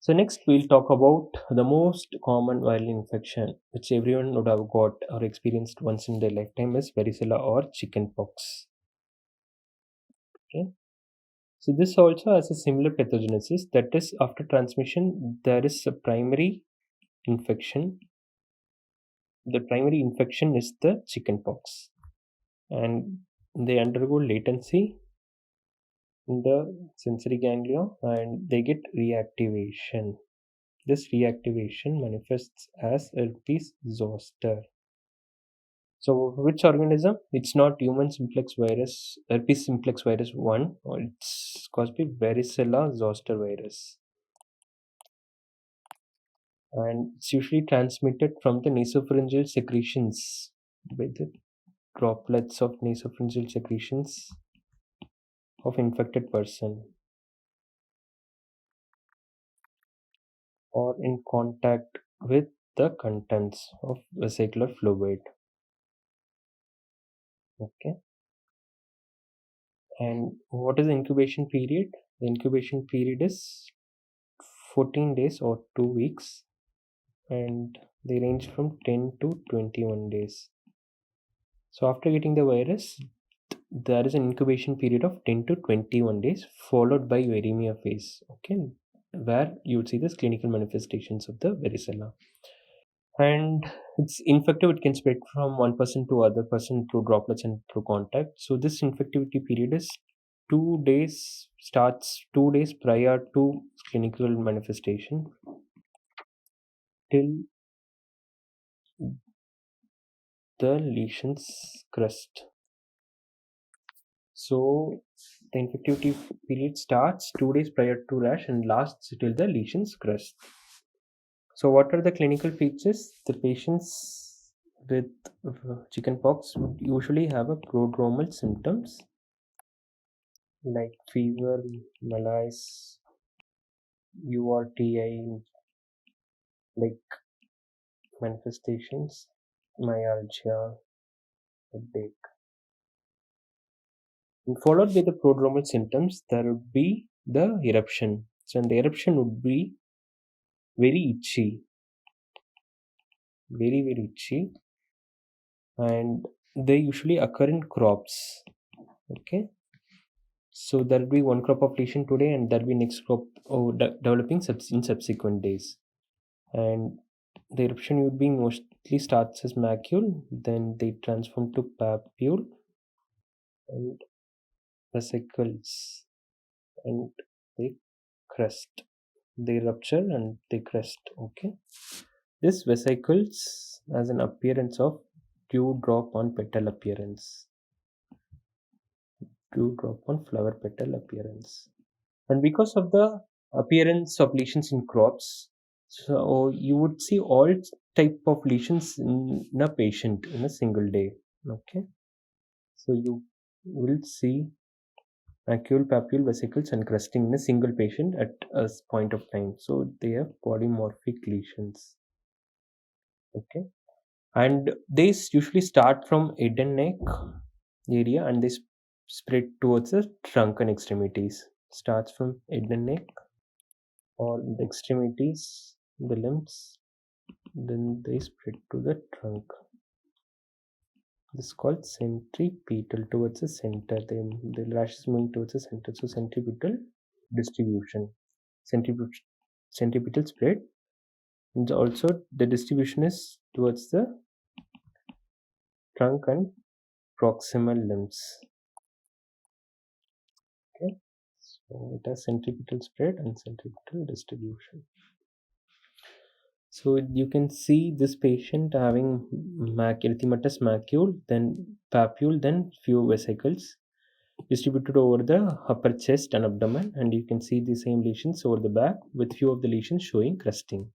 So next we'll talk about the most common viral infection which everyone would have got or experienced once in their lifetime is varicella or chickenpox. Okay. So this also has a similar pathogenesis, that is after transmission there is a primary infection. The primary infection is the chickenpox and they undergo latency in the sensory ganglia and they get reactivation. This reactivation manifests as herpes zoster. So, which organism? It's not human simplex virus, herpes simplex virus 1, or it's caused by varicella zoster virus. And it's usually transmitted from the nasopharyngeal secretions by the droplets of nasopharyngeal secretions of infected person or in contact with the contents of vesicular fluid. Okay. And what is the incubation period? The incubation period is 14 days or 2 weeks, and they range from 10 to 21 days. So after getting the virus, there is an incubation period of 10 to 21 days followed by viremia phase, okay, where you would see the clinical manifestations of the varicella. And it's infective, it can spread from one person to other person through droplets and through contact. So this infectivity period is 2 days, starts 2 days prior to clinical manifestation till the lesion's crest. So the infectivity period starts 2 days prior to rash and lasts till the lesion's crest. So what are the clinical features? The patients with chickenpox would usually have a prodromal symptoms like fever, malaise, URTI, like manifestations, myalgia, headache. And followed by the prodromal symptoms, there would be the eruption. So the eruption would be very itchy, very itchy, and they usually occur in crops. Okay, so there will be one crop of lesion today, and there will be next crop developing in subsequent days. And the eruption would be mostly starts as macule, then they transform to papule and vesicles, and they crest. They rupture and they crest. Okay, this vesicles has an appearance of dewdrop on petal appearance, dewdrop on flower petal appearance. And because of the appearance of lesions in crops, so you would see all type of lesions in a patient in a single day. Okay, so you will see macule, papule, vesicles, and crusting in a single patient at a point of time. So they have polymorphic lesions. Okay, and they usually start from head and neck area and they spread towards the trunk and extremities. Starts from head and neck or the extremities, the limbs, then they spread to the trunk. This is called centripetal, towards the center. The rash is moving towards the center. So centripetal distribution, centripetal spread, and also the distribution is towards the trunk and proximal limbs. Okay, so it has centripetal spread and centripetal distribution. So you can see this patient having erythematous macule, then papule, then few vesicles distributed over the upper chest and abdomen, and you can see the same lesions over the back with few of the lesions showing crusting.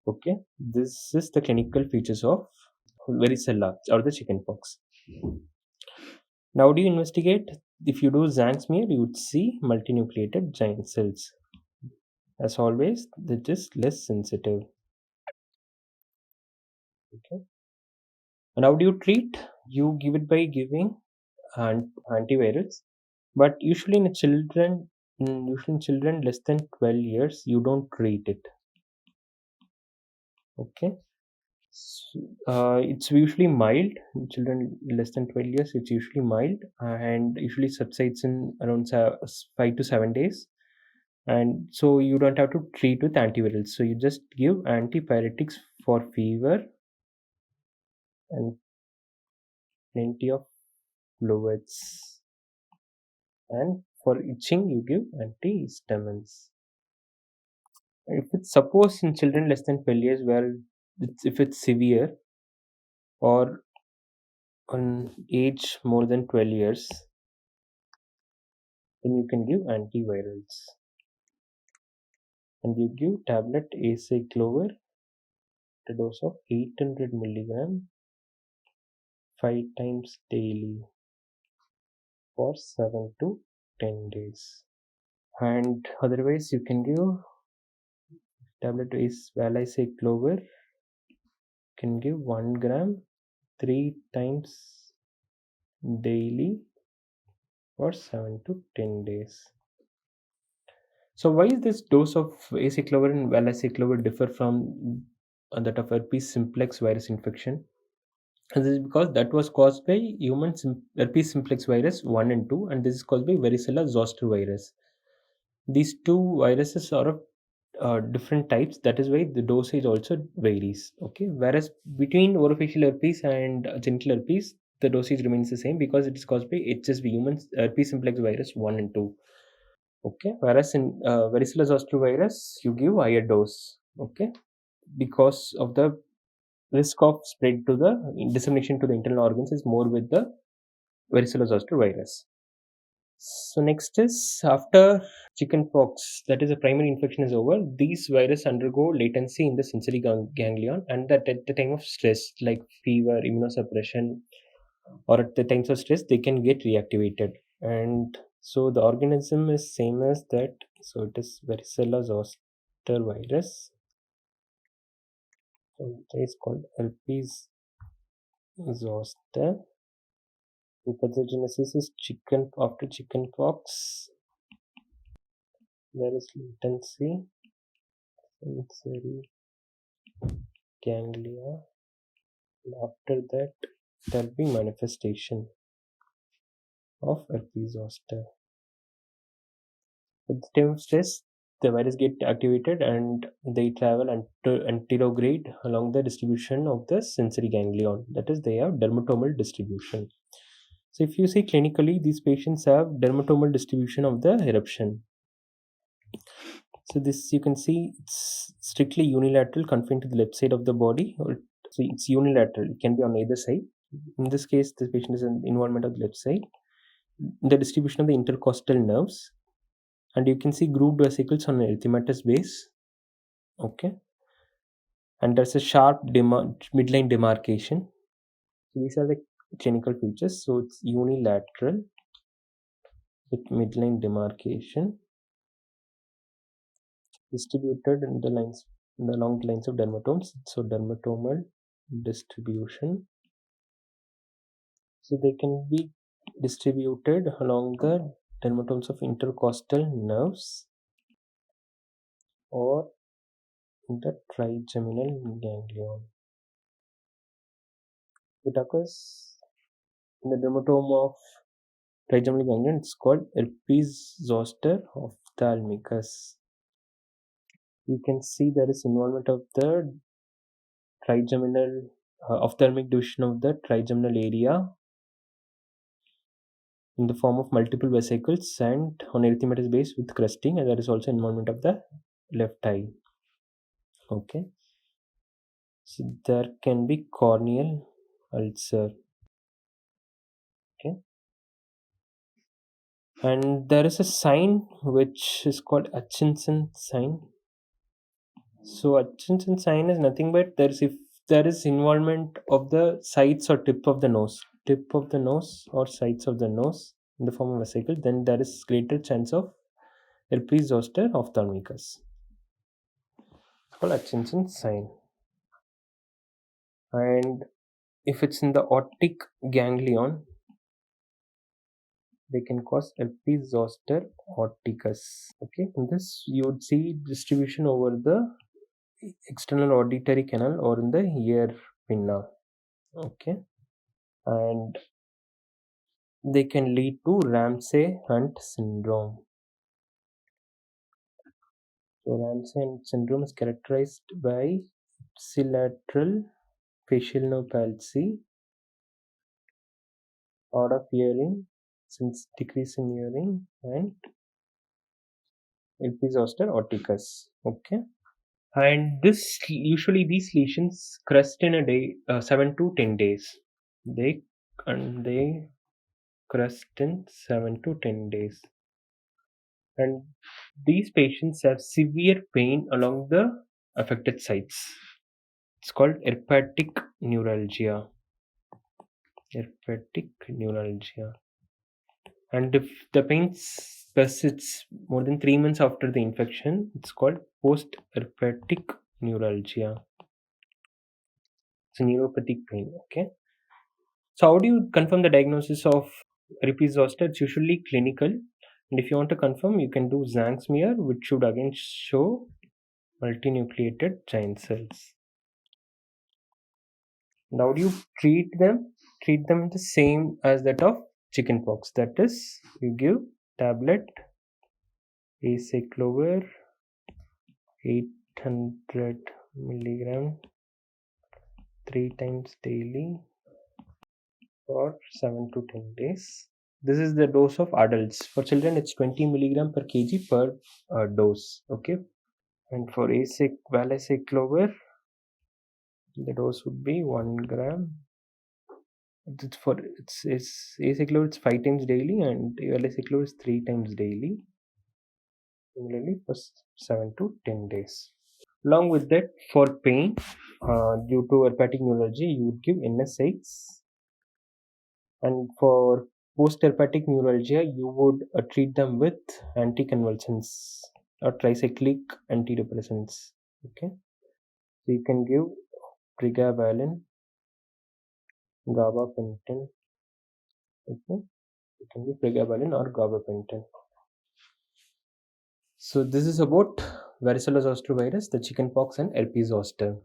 Okay, this is the clinical features of varicella or the chickenpox. Now, how do you investigate? If you do Zank smear, you would see multinucleated giant cells. As always, that is less sensitive. Okay. And how do you treat? You give it by giving antivirals, but usually in children, usually in children less than 12 years, you don't treat it. Okay. It's usually mild in children less than 12 years. It's usually mild and usually subsides in around 5 to 7 days. And so you don't have to treat with antivirals. So you just give antipyretics for fever and plenty of fluids. And for itching, you give antihistamines. If it's suppose in children less than 12 years, where if it's severe or on age more than 12 years, then you can give antivirals. And you give tablet acyclovir, the dose of 800 milligram 5 times daily for 7 to 10 days. And otherwise, you can give tablet is valacyclovir, can give 1 gram 3 times daily for 7 to 10 days. So why is this dose of acyclovir and valacyclovir differ from that of herpes simplex virus infection? And this is because that was caused by herpes simplex virus 1 and 2, and this is caused by varicella zoster virus. These two viruses are of different types. That is why the dosage also varies. Okay, whereas between orofacial herpes and genital herpes, the dosage remains the same because it is caused by HSV, human herpes simplex virus 1 and 2. Okay, whereas in varicella zoster virus, you give higher dose. Okay, because of the risk of spread to the dissemination to the internal organs is more with the varicella zoster virus. So next is after chickenpox, that is a primary infection is over. These viruses undergo latency in the sensory ganglion, and that at the time of stress, like fever, immunosuppression, or at the times of stress, they can get reactivated. And so the organism is same as that. So it is varicella zoster virus. So it is called herpes zoster. Pathogenesis is chicken after chickenpox. There is latency, sensory ganglia. And after that, there will be manifestation of herpes zoster. At the time of stress, the virus get activated and they travel anterograde along the distribution of the sensory ganglion. That is, they have dermatomal distribution. So if you see clinically, these patients have dermatomal distribution of the eruption. So this you can see it's strictly unilateral, confined to the left side of the body, or so it's unilateral. It can be on either side. In this case, the patient is in involvement of the left side. The distribution of the intercostal nerves, and you can see grooved vesicles on an erythematous base. Okay, and there's a sharp midline demarcation. So these are the clinical features. So it's unilateral with midline demarcation, distributed in the lines along the lines of dermatomes. So dermatomal distribution. So they can be distributed along the dermatomes of intercostal nerves or in the trigeminal ganglion. It occurs in the dermatome of trigeminal ganglion. It's called herpes zoster ophthalmicus. You can see there is involvement of the trigeminal ophthalmic division of the trigeminal area in the form of multiple vesicles and on erythematous base with crusting, and there is also involvement of the left eye. Okay, so there can be corneal ulcer. Okay, and there is a sign which is called Hutchinson sign. So Hutchinson sign is nothing but if there is involvement of the sides or tip of the nose or sides of the nose in the form of vesicle, then there is greater chance of herpes zoster ophthalmicus. It's called Hutchinson sign. And if it's in the optic ganglion, they can cause Herpes Zoster orticus. Okay, in this you would see distribution over the external auditory canal or in the ear pinna. Okay, and they can lead to Ramsay-Hunt syndrome. So Ramsay-Hunt syndrome is characterized by ipsilateral facial nerve palsy, hard of hearing, since decrease in hearing, and Herpes zoster orticus. Okay, and this usually these lesions crust in a day, 7 to 10 days. They they crust in 7 to 10 days, and these patients have severe pain along the affected sites. It's called herpetic neuralgia. Herpetic neuralgia. And if the pain persists more than 3 months after the infection, it's called post-herpetic neuralgia. It's a neuropathic pain. Okay. So how do you confirm the diagnosis of herpes zoster? It's usually clinical, and if you want to confirm, you can do Zank smear, which should again show multinucleated giant cells. And how do you treat them? Treat them the same as that of chickenpox. That is, you give tablet acyclovir 800 milligram 3 times daily for 7 to 10 days. This is the dose of adults. For children, it's 20 milligram per kg per dose. Okay, and for valacyclovir, the dose would be 1 gram. It's acyclovir, it's 5 times daily, and valacyclovir is 3 times daily. Similarly, for 7 to 10 days. Along with that, for pain due to herpetic neuralgia, you would give NSAIDs, and for post-herpetic neuralgia, you would treat them with anticonvulsants or tricyclic antidepressants. Okay, so you can give pregabalin, gabapentin. Okay, you can give pregabalin or gabapentin. So this is about varicella zoster virus, the chickenpox, and herpes zoster.